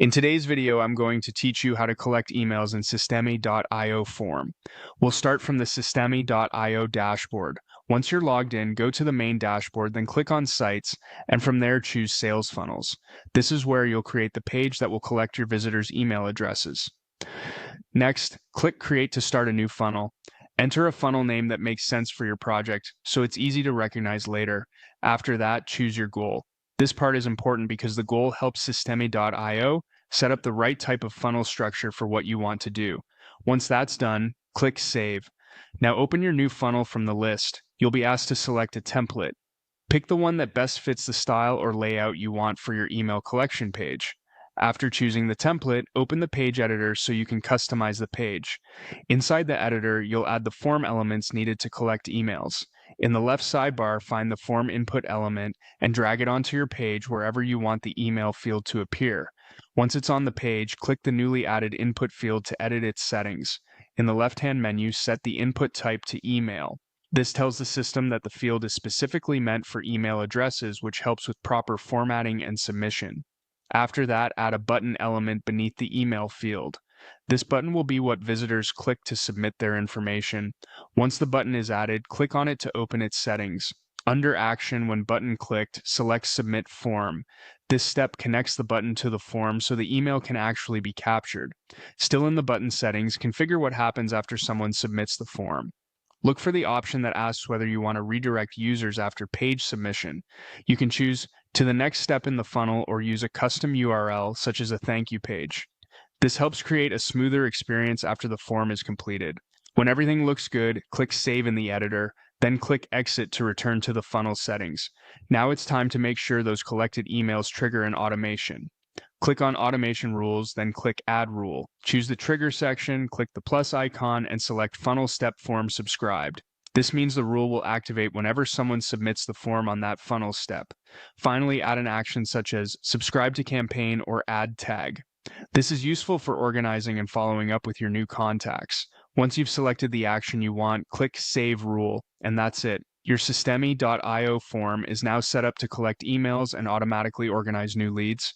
In today's video, I'm going to teach you how to collect emails in Systemi.io form. We'll start from the Systemi.io dashboard. Once you're logged in, go to the main dashboard, then click on Sites, and from there choose Sales Funnels. This is where you'll create the page that will collect your visitors' email addresses. Next, click Create to start a new funnel. Enter a funnel name that makes sense for your project, so it's easy to recognize later. After that, choose your goal. This part is important because the goal helps Systemi.io set up the right type of funnel structure for what you want to do. Once that's done, click Save. Now open your new funnel from the list. You'll be asked to select a template. Pick the one that best fits the style or layout you want for your email collection page. After choosing the template, open the page editor so you can customize the page. Inside the editor, you'll add the form elements needed to collect emails. In the left sidebar, find the form input element and drag it onto your page wherever you want the email field to appear. Once it's on the page, click the newly added input field to edit its settings. In the left-hand menu, set the input type to email. This tells the system that the field is specifically meant for email addresses, which helps with proper formatting and submission. After that, add a button element beneath the email field. This button will be what visitors click to submit their information. Once the button is added, click on it to open its settings. Under Action, when button clicked, select Submit Form. This step connects the button to the form so the email can actually be captured. Still in the button settings, configure what happens after someone submits the form. Look for the option that asks whether you want to redirect users after page submission. You can choose to the next step in the funnel or use a custom URL, such as a thank you page. This helps create a smoother experience after the form is completed. When everything looks good, click Save in the editor, then click Exit to return to the funnel settings. Now it's time to make sure those collected emails trigger an automation. Click on Automation Rules, then click Add Rule. Choose the Trigger section, click the plus icon, and select Funnel Step Form Subscribed. This means the rule will activate whenever someone submits the form on that funnel step. Finally, add an action such as Subscribe to Campaign or Add Tag. This is useful for organizing and following up with your new contacts. Once you've selected the action you want, click Save Rule, and that's it. Your Systemi.io form is now set up to collect emails and automatically organize new leads.